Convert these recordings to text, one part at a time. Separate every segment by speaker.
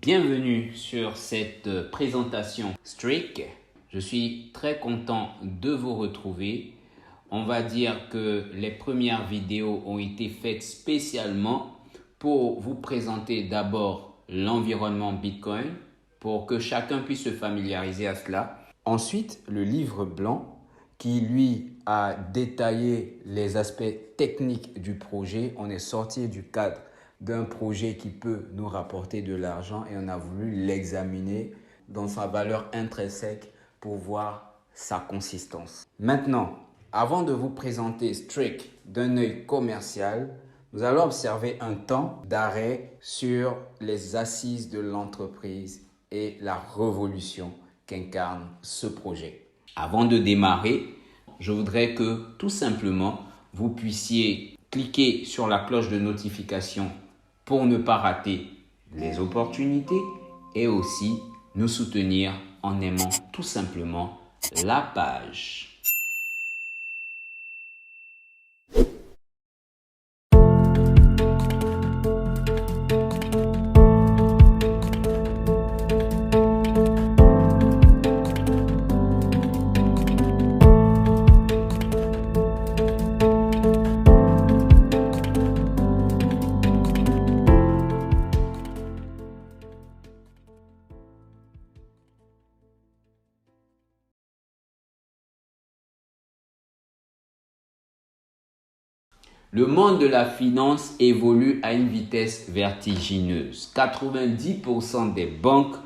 Speaker 1: Bienvenue sur cette présentation Streak. Je suis très content de vous retrouver. On va dire que les premières vidéos ont été faites spécialement pour vous présenter d'abord l'environnement Bitcoin pour que chacun puisse se familiariser à cela. Ensuite, le livre blanc qui lui a détaillé les aspects techniques du projet. On est sorti du cadre d'un projet qui peut nous rapporter de l'argent et on a voulu l'examiner dans sa valeur intrinsèque pour voir sa consistance. Maintenant, avant de vous présenter Streak d'un œil commercial, nous allons observer un temps d'arrêt sur les assises de l'entreprise et la révolution qu'incarne ce projet. Avant de démarrer, je voudrais que tout simplement vous puissiez cliquer sur la cloche de notification pour ne pas rater les opportunités et aussi nous soutenir en aimant tout simplement la page. Le monde de la finance évolue à une vitesse vertigineuse. 90% des banques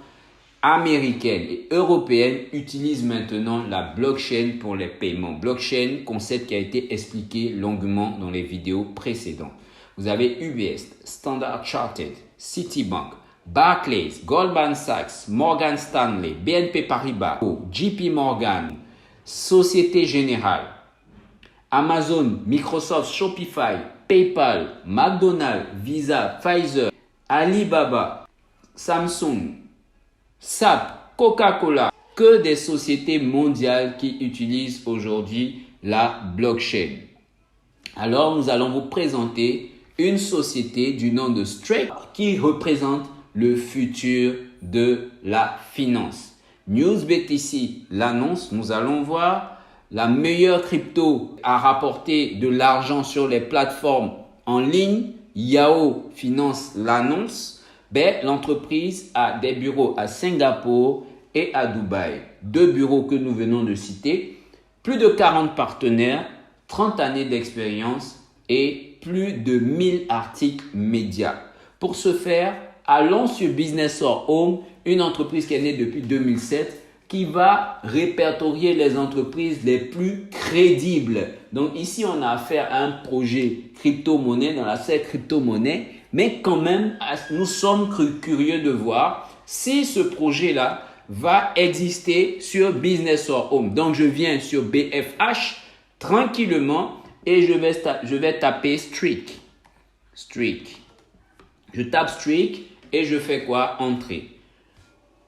Speaker 1: américaines et européennes utilisent maintenant la blockchain pour les paiements. Blockchain, concept qui a été expliqué longuement dans les vidéos précédentes. Vous avez UBS, Standard Chartered, Citibank, Barclays, Goldman Sachs, Morgan Stanley, BNP Paribas, JP Morgan, Société Générale, Amazon, Microsoft, Shopify, PayPal, McDonald's, Visa, Pfizer, Alibaba, Samsung, SAP, Coca-Cola, que des sociétés mondiales qui utilisent aujourd'hui la blockchain. Alors, nous allons vous présenter une société du nom de Streak qui représente le futur de la finance. NewsBTC l'annonce, nous allons voir. La meilleure crypto à rapporter de l'argent sur les plateformes en ligne, Yahoo Finance l'annonce. L'entreprise a des bureaux à Singapour et à Dubaï. 2 bureaux que nous venons de citer. Plus de 40 partenaires, 30 années d'expérience et plus de 1000 articles médias. Pour ce faire, allons sur Business for Home, une entreprise qui est née depuis 2007. Qui va répertorier les entreprises les plus crédibles. Donc ici, on a affaire à un projet crypto-monnaie dans la sphère crypto-monnaie, mais quand même, nous sommes curieux de voir si ce projet-là va exister sur Business for Home. Donc je viens sur BFH tranquillement et je vais taper Streak. Streak. Je tape Streak et je fais quoi? Entrer.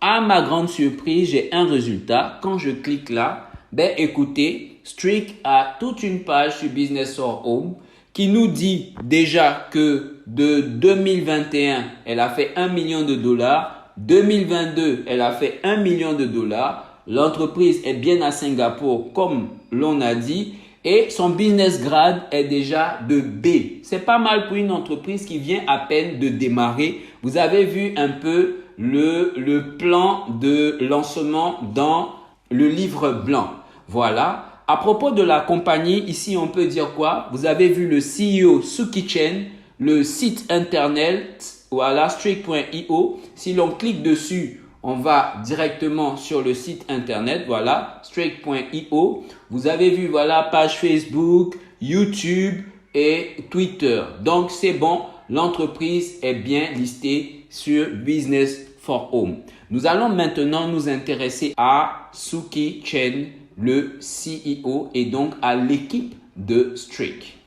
Speaker 1: À ma grande surprise, j'ai un résultat. Quand je clique là, écoutez, Streak a toute une page sur Business for Home qui nous dit déjà que de 2021, elle a fait 1 million de dollars. 2022, elle a fait 1 million de dollars. L'entreprise est bien à Singapour, comme l'on a dit. Et son business grade est déjà de B. C'est pas mal pour une entreprise qui vient à peine de démarrer. Vous avez vu un peu le plan de lancement dans le livre blanc. Voilà. À propos de la compagnie, ici, on peut dire quoi? Vous avez vu le CEO Suki Chen, le site internet, voilà, streak.io. Si l'on clique dessus, on va directement sur le site internet, voilà, streak.io. Vous avez vu, voilà, page Facebook, YouTube et Twitter. Donc, c'est bon, l'entreprise est bien listée sur Business for Home. Nous allons maintenant nous intéresser à Suki Chen, le CEO, et donc à l'équipe de Streak.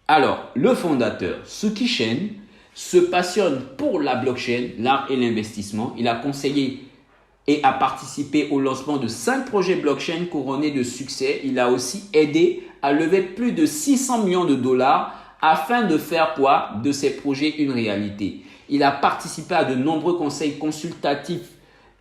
Speaker 1: Alors, le fondateur, Suki Chen, se passionne pour la blockchain, l'art et l'investissement. Il a conseillé et a participé au lancement de 5 projets blockchain couronnés de succès. Il a aussi aidé à lever plus de 600 millions de dollars afin de faire quoi? De ces projets une réalité. Il a participé à de nombreux conseils consultatifs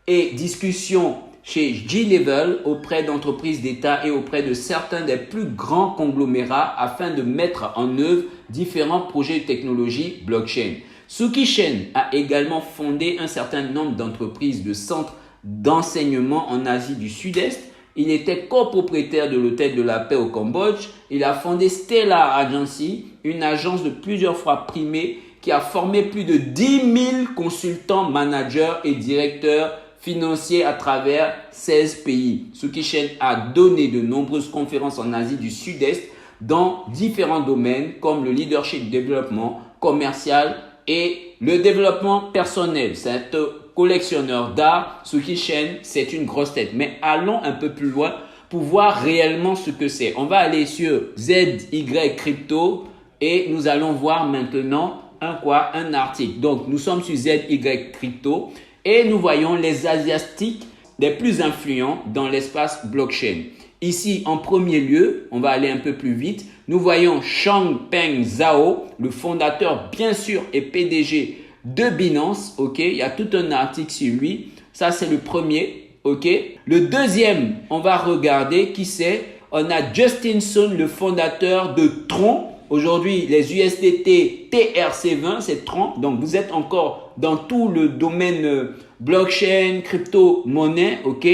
Speaker 1: et discussions chez G-Level auprès d'entreprises d'État et auprès de certains des plus grands conglomérats afin de mettre en œuvre différents projets de technologie blockchain. Suki Chen a également fondé un certain nombre d'entreprises de centres d'enseignement en Asie du Sud-Est. Il était copropriétaire de l'Hôtel de la Paix au Cambodge. Il a fondé Stellar Agency, une agence de plusieurs fois primée qui a formé plus de 10 000 consultants, managers et directeurs financiers à travers 16 pays. Suki Chen a donné de nombreuses conférences en Asie du Sud-Est dans différents domaines comme le leadership, développement commercial et le développement personnel. C'est un collectionneur d'art. Suki Chen, c'est une grosse tête. Mais allons un peu plus loin pour voir réellement ce que c'est. On va aller sur ZY Crypto et nous allons voir maintenant un article. Donc, nous sommes sur ZY Crypto et nous voyons les Asiatiques les plus influents dans l'espace blockchain. Ici, en premier lieu, on va aller un peu plus vite. Nous voyons Changpeng Zhao, le fondateur bien sûr et PDG de Binance. Ok, il y a tout un article sur lui. Ça, c'est le premier. Ok. Le deuxième, on va regarder qui c'est. On a Justin Sun, le fondateur de Tron. Aujourd'hui, les USDT TRC20, c'est Tron. Donc, vous êtes encore dans tout le domaine blockchain, crypto-monnaie. Ok.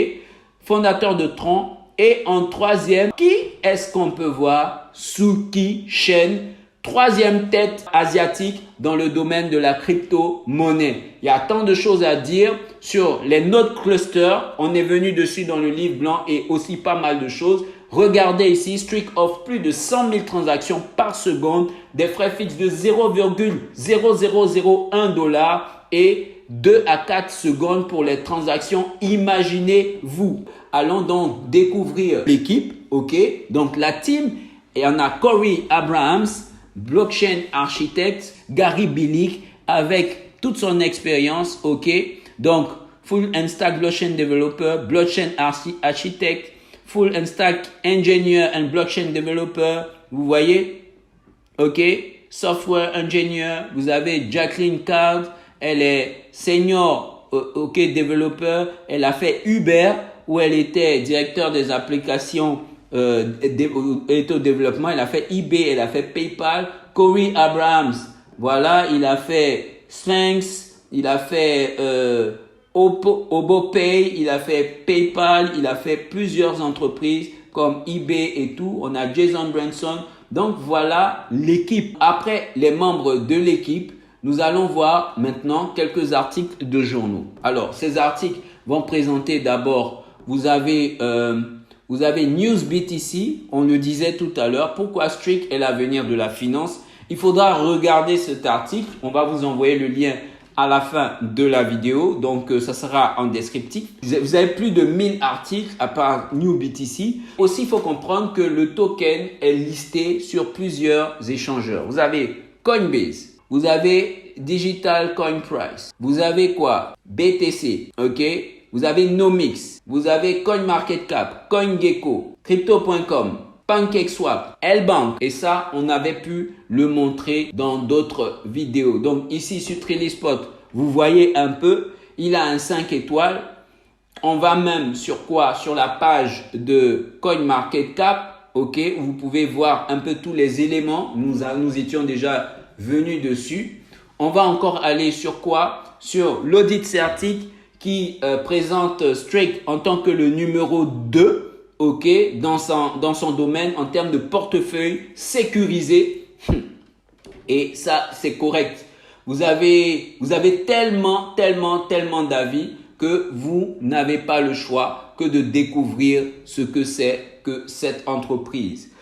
Speaker 1: Fondateur de Tron. Et en troisième, qui est-ce qu'on peut voir? Suki Chen, troisième tête asiatique dans le domaine de la crypto-monnaie. Il y a tant de choses à dire sur les nodes clusters. On est venu dessus dans le livre blanc et aussi pas mal de choses. Regardez ici, Streak offre plus de 100 000 transactions par seconde, des frais fixes de 0,0001 $ et 2 à 4 secondes pour les transactions. Imaginez-vous. Allons donc découvrir l'équipe. Ok. Donc la team, et on a Corey Abrahams, blockchain architecte, Gary Billick avec toute son expérience. Ok. Donc full and stack blockchain developer, blockchain architect, full and stack engineer and blockchain developer. Vous voyez. Ok. Software engineer. Vous avez Jacqueline Card. Elle est senior développeur. Elle a fait Uber où elle était directeur des applications et au développement. Elle a fait eBay, elle a fait PayPal. Corey Abrahams, voilà, il a fait Sphinx, il a fait OboPay, il a fait PayPal, il a fait plusieurs entreprises comme eBay et tout. On a Jason Branson. Donc voilà l'équipe. Après les membres de l'équipe, nous allons voir maintenant quelques articles de journaux. Alors, ces articles vont présenter d'abord, vous avez News BTC, on le disait tout à l'heure, pourquoi Streak est l'avenir de la finance. Il faudra regarder cet article, on va vous envoyer le lien à la fin de la vidéo, donc ça sera en descriptif. Vous avez plus de 1000 articles à part New BTC. Aussi, il faut comprendre que le token est listé sur plusieurs échangeurs. Vous avez Coinbase. Vous avez Digital Coin Price. Vous avez quoi? BTC. Ok. Vous avez Nomix. Vous avez CoinMarketCap, CoinGecko, Crypto.com, PancakeSwap, Lbank. Et ça, on avait pu le montrer dans d'autres vidéos. Donc ici sur TrailySpot, vous voyez un peu, il a un 5 étoiles. On va même sur quoi? Sur la page de CoinMarketCap. Ok. Vous pouvez voir un peu tous les éléments. Nous étions déjà venu dessus. On va encore aller sur quoi? Sur l'audit certique qui présente Streak en tant que le numéro 2, ok, dans son domaine en termes de portefeuille sécurisé. Et ça, c'est correct. Vous avez tellement d'avis que vous n'avez pas le choix que de découvrir ce que c'est que cette entreprise.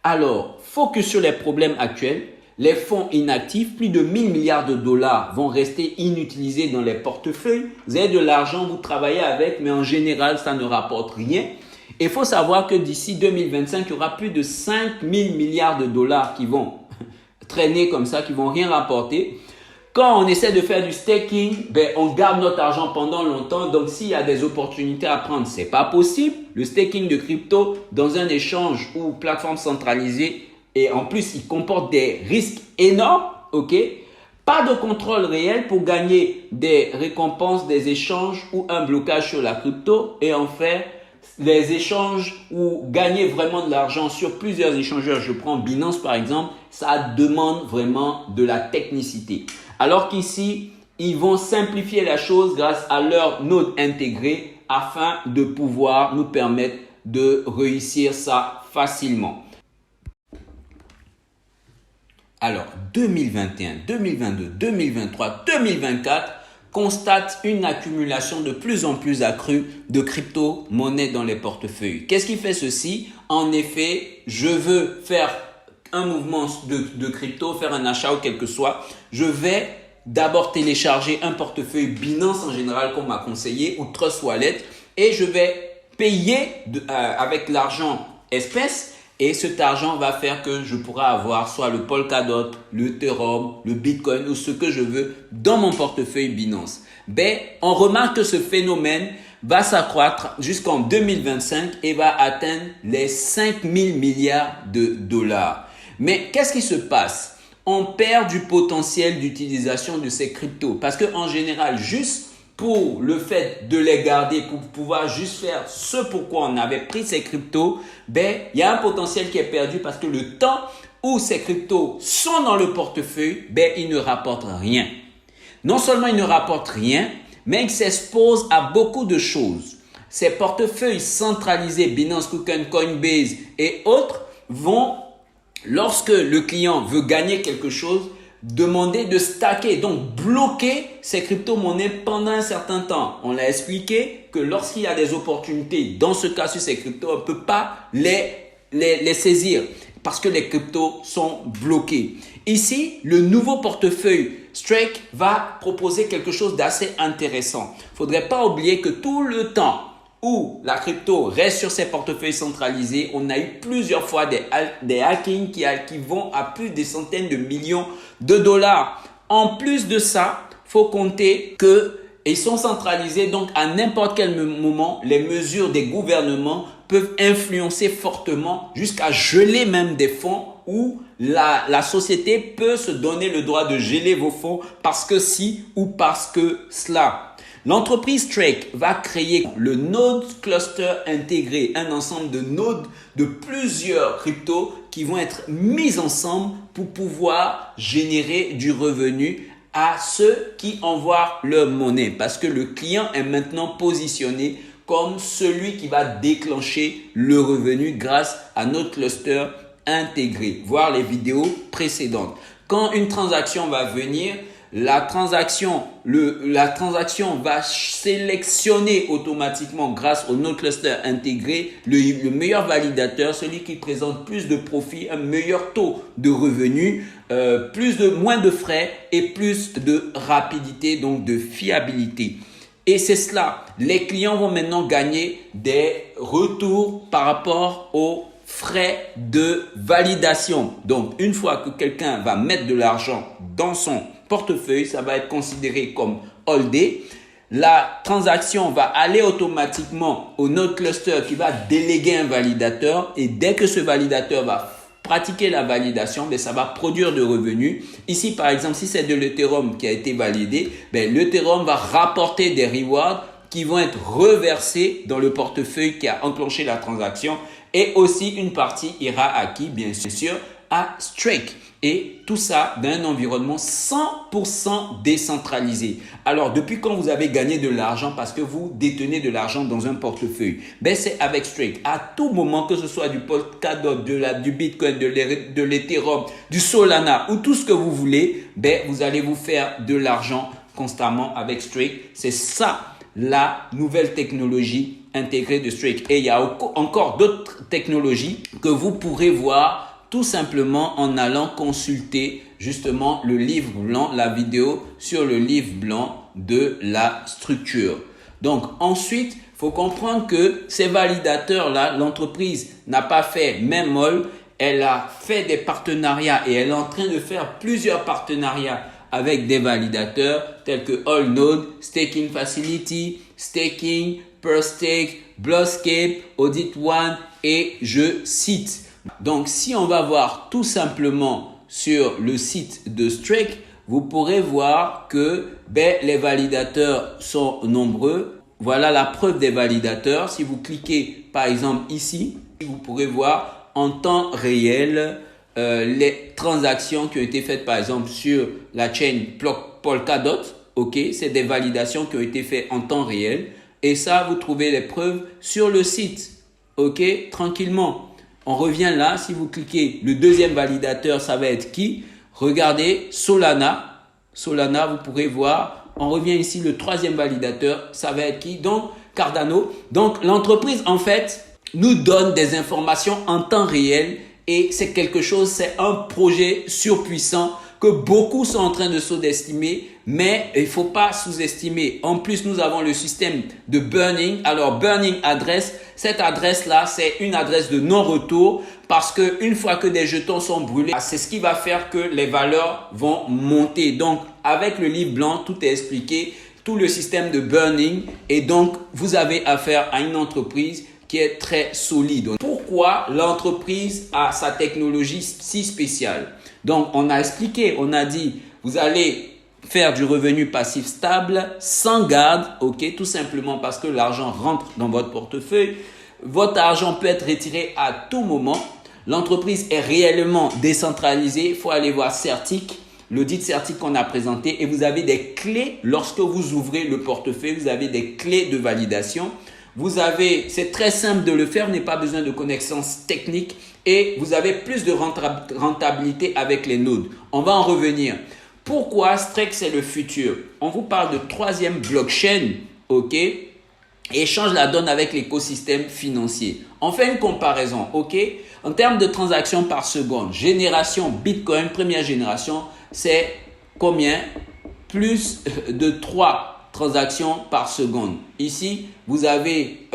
Speaker 1: Alors, focus sur les problèmes actuels. Les fonds inactifs, plus de 1000 milliards de dollars vont rester inutilisés dans les portefeuilles. Vous avez de l'argent, vous travaillez avec, mais en général, ça ne rapporte rien. Et il faut savoir que d'ici 2025, il y aura plus de 5000 milliards de dollars qui vont traîner comme ça, qui vont rien rapporter. Quand on essaie de faire du staking, on garde notre argent pendant longtemps. Donc, s'il y a des opportunités à prendre, c'est pas possible. Le staking de crypto dans un échange ou plateforme centralisée, et en plus, il comporte des risques énormes, ok? pas de contrôle réel pour gagner des récompenses, des échanges ou un blocage sur la crypto et en faire les échanges ou gagner vraiment de l'argent sur plusieurs échangeurs. Je prends Binance par exemple, ça demande vraiment de la technicité. Alors qu'ici, ils vont simplifier la chose grâce à leur node intégré afin de pouvoir nous permettre de réussir ça facilement. Alors, 2021, 2022, 2023, 2024 constate une accumulation de plus en plus accrue de crypto-monnaies dans les portefeuilles. Qu'est-ce qui fait ceci? En effet, je veux faire un mouvement de crypto, faire un achat ou quel que soit. Je vais d'abord télécharger un portefeuille Binance en général qu'on m'a conseillé ou Trust Wallet et je vais payer avec l'argent espèce. Et cet argent va faire que je pourrai avoir soit le Polkadot, le Ethereum, le Bitcoin ou ce que je veux dans mon portefeuille Binance. Ben, on remarque que ce phénomène va s'accroître jusqu'en 2025 et va atteindre les 5 000 milliards de dollars. Mais qu'est-ce qui se passe? On perd du potentiel d'utilisation de ces cryptos parce qu'en général, juste pour le fait de les garder, pour pouvoir juste faire ce pourquoi on avait pris ces cryptos, ben, il y a un potentiel qui est perdu parce que le temps où ces cryptos sont dans le portefeuille, ben, ils ne rapportent rien. Non seulement ils ne rapportent rien, mais ils s'exposent à beaucoup de choses. Ces portefeuilles centralisés, Binance, Kraken, Coinbase et autres vont, lorsque le client veut gagner quelque chose, demander de stacker, donc bloquer ces crypto-monnaies pendant un certain temps. On l'a expliqué que lorsqu'il y a des opportunités, dans ce cas sur ces cryptos, on ne peut pas les saisir parce que les cryptos sont bloqués. Ici, le nouveau portefeuille Strake va proposer quelque chose d'assez intéressant. Il ne faudrait pas oublier que tout le temps où la crypto reste sur ses portefeuilles centralisés, on a eu plusieurs fois des hackings qui vont à plus des centaines de millions de dollars. En plus de ça, faut compter qu'ils sont centralisés, donc à n'importe quel moment, les mesures des gouvernements peuvent influencer fortement jusqu'à geler même des fonds où la société peut se donner le droit de geler vos fonds parce que si ou parce que cela. L'entreprise Strake va créer le Node Cluster intégré, un ensemble de nodes de plusieurs cryptos qui vont être mis ensemble pour pouvoir générer du revenu à ceux qui envoient leur monnaie. Parce que le client est maintenant positionné comme celui qui va déclencher le revenu grâce à notre cluster intégré. Voir les vidéos précédentes. Quand une transaction va venir, la transaction va sélectionner automatiquement grâce au node cluster intégré le meilleur validateur, celui qui présente plus de profit, un meilleur taux de revenu, moins de frais et plus de rapidité, donc de fiabilité. Et c'est cela. Les clients vont maintenant gagner des retours par rapport aux frais de validation. Donc, une fois que quelqu'un va mettre de l'argent dans son portefeuille, ça va être considéré comme holdé. La transaction va aller automatiquement au node cluster qui va déléguer un validateur et dès que ce validateur va pratiquer la validation, ça va produire de revenus. Ici, par exemple, si c'est de l'Ethereum qui a été validé, l'Ethereum va rapporter des rewards qui vont être reversés dans le portefeuille qui a enclenché la transaction et aussi une partie ira à qui? Bien sûr, à Strake. Et tout ça dans un environnement 100% décentralisé. Alors, depuis quand vous avez gagné de l'argent parce que vous détenez de l'argent dans un portefeuille? C'est avec Strake. À tout moment, que ce soit du Polkadot, du Bitcoin, de l'Ethereum, du Solana ou tout ce que vous voulez, vous allez vous faire de l'argent constamment avec Strake. C'est ça la nouvelle technologie intégrée de Strake. Et il y a encore d'autres technologies que vous pourrez voir tout simplement en allant consulter justement le livre blanc, la vidéo sur le livre blanc de la structure. Donc ensuite, il faut comprendre que ces validateurs-là, l'entreprise n'a pas fait main molle, elle a fait des partenariats et elle est en train de faire plusieurs partenariats avec des validateurs tels que Allnode, Staking Facility, Staking, PerStake, Blockscape, Audit One et je cite. Donc, si on va voir tout simplement sur le site de Strake, vous pourrez voir que les validateurs sont nombreux. Voilà la preuve des validateurs. Si vous cliquez par exemple ici, vous pourrez voir en temps réel les transactions qui ont été faites par exemple sur la chaîne Polkadot. Ok, c'est des validations qui ont été faites en temps réel. Et ça, vous trouvez les preuves sur le site. Ok, tranquillement. On revient là. Si vous cliquez, le deuxième validateur, ça va être qui? Regardez, Solana. Solana, vous pourrez voir. On revient ici, le troisième validateur, ça va être qui? Donc, Cardano. Donc, l'entreprise, en fait, nous donne des informations en temps réel et c'est quelque chose, c'est un projet surpuissant que beaucoup sont en train de sous-estimer, mais il ne faut pas sous-estimer. En plus, nous avons le système de burning. Alors, burning address, cette adresse-là, c'est une adresse de non-retour parce qu'une fois que des jetons sont brûlés, c'est ce qui va faire que les valeurs vont monter. Donc, avec le livre blanc, tout est expliqué, tout le système de burning et donc, vous avez affaire à une entreprise qui est très solide. Pourquoi l'entreprise a sa technologie si spéciale? Donc, on a expliqué, on a dit, vous allez faire du revenu passif stable, sans garde, ok, tout simplement parce que l'argent rentre dans votre portefeuille. Votre argent peut être retiré à tout moment. L'entreprise est réellement décentralisée. Il faut aller voir Certic, l'audit Certic qu'on a présenté et vous avez des clés lorsque vous ouvrez le portefeuille, vous avez des clés de validation. C'est très simple de le faire, vous n'avez pas besoin de connaissances techniques et vous avez plus de rentabilité avec les nodes. On va en revenir. Pourquoi Strike c'est le futur? On vous parle de troisième blockchain, ok? Et change la donne avec l'écosystème financier. On fait une comparaison, ok? En termes de transactions par seconde, génération Bitcoin, première génération, c'est combien? Plus de 3 transactions par seconde. Ici, vous avez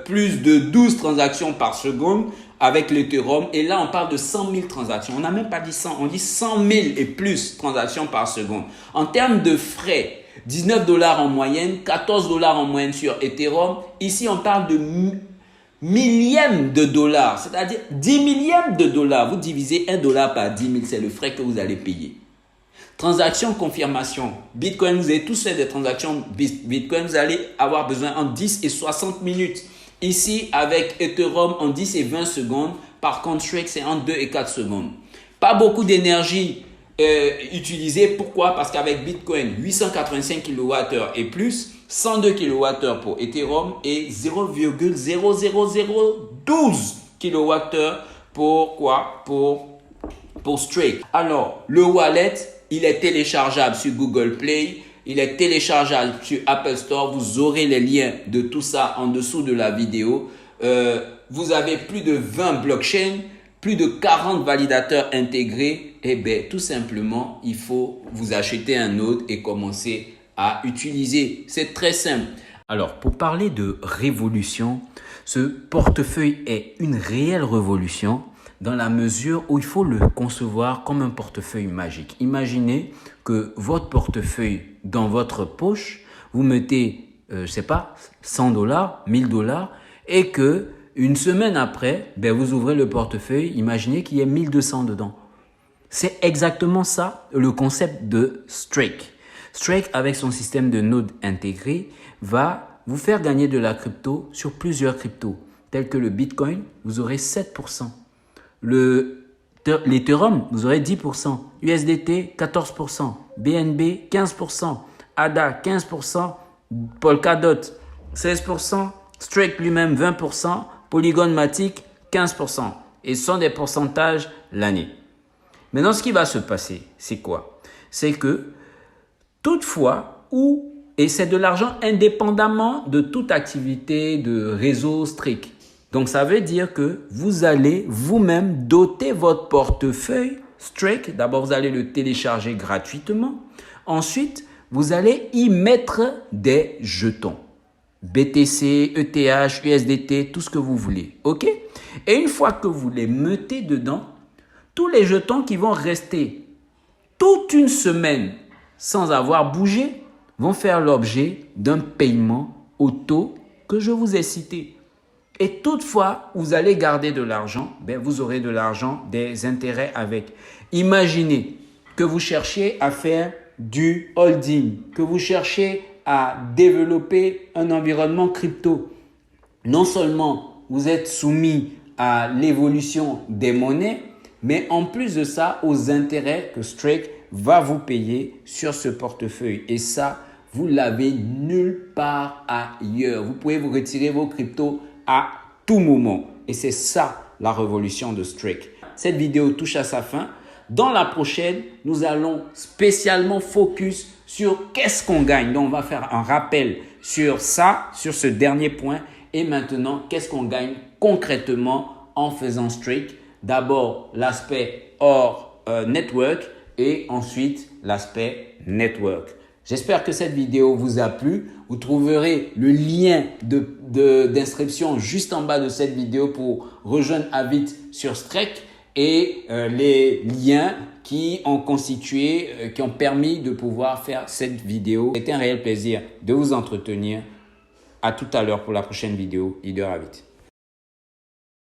Speaker 1: plus de 12 transactions par seconde avec l'Ethereum. Et là, on parle de 100 000 transactions. On n'a même pas dit 100, on dit 100 000 et plus transactions par seconde. En termes de frais, 19 $ en moyenne, 14 $ en moyenne sur Ethereum. Ici, on parle de millièmes de dollars, c'est-à-dire 10 millièmes de dollars. Vous divisez 1 $ par 10 000, c'est le frais que vous allez payer. Transaction confirmation. Bitcoin, vous avez tous fait des transactions Bitcoin, vous allez avoir besoin en 10 et 60 minutes. Ici, avec Ethereum, en 10 et 20 secondes. Par contre, Strike, c'est en 2 et 4 secondes. Pas beaucoup d'énergie utilisée. Pourquoi? Parce qu'avec Bitcoin, 885 kWh et plus, 102 kWh pour Ethereum et 0,00012 kWh pour quoi? Pour Strike. Alors, le wallet, il est téléchargeable sur Google Play, il est téléchargeable sur Apple Store. Vous aurez les liens de tout ça en dessous de la vidéo. Vous avez plus de 20 blockchains, plus de 40 validateurs intégrés. Et bien, tout simplement, il faut vous acheter un node et commencer à utiliser. C'est très simple. Alors, pour parler de révolution, ce portefeuille est une réelle révolution dans la mesure où il faut le concevoir comme un portefeuille magique. Imaginez que votre portefeuille dans votre poche, vous mettez, je sais pas, 100 $, 1000 $ et que une semaine après, vous ouvrez le portefeuille, imaginez qu'il y ait 1200 dedans. C'est exactement ça le concept de Strike. Strike, avec son système de nodes intégrés, va vous faire gagner de la crypto sur plusieurs cryptos, tels que le Bitcoin, vous aurez 7%. L'Ethereum, vous aurez 10%, USDT 14%, BNB 15%, ADA 15%, Polkadot 16%, Strike lui-même 20%, Polygon Matic 15%. Et ce sont des pourcentages l'année. Maintenant, ce qui va se passer, c'est quoi? C'est que toutefois, et c'est de l'argent indépendamment de toute activité de réseau Strike. Donc, ça veut dire que vous allez vous-même doter votre portefeuille Strike. D'abord, vous allez le télécharger gratuitement. Ensuite, vous allez y mettre des jetons. BTC, ETH, USDT, tout ce que vous voulez. OK? Et une fois que vous les mettez dedans, tous les jetons qui vont rester toute une semaine sans avoir bougé vont faire l'objet d'un paiement au taux que je vous ai cité. Et toutefois, vous allez garder de l'argent, vous aurez de l'argent, des intérêts avec. Imaginez que vous cherchez à faire du holding, que vous cherchez à développer un environnement crypto, non seulement vous êtes soumis à l'évolution des monnaies, mais en plus de ça, aux intérêts que Strake va vous payer sur ce portefeuille. Et ça, vous l'avez nulle part ailleurs. Vous pouvez vous retirer vos cryptos à tout moment. Et c'est ça la révolution de Strake. Cette vidéo touche à sa fin. Dans la prochaine, nous allons spécialement focus sur qu'est-ce qu'on gagne. Donc, on va faire un rappel sur ça, sur ce dernier point. Et maintenant, qu'est-ce qu'on gagne concrètement en faisant Strake? D'abord, l'aspect hors network et ensuite l'aspect network. J'espère que cette vidéo vous a plu. Vous trouverez le lien d'inscription juste en bas de cette vidéo pour rejoindre Avid sur Strake et les liens qui ont constitué, qui ont permis de pouvoir faire cette vidéo. C'était un réel plaisir de vous entretenir. À tout à l'heure pour la prochaine vidéo. Leader Avid.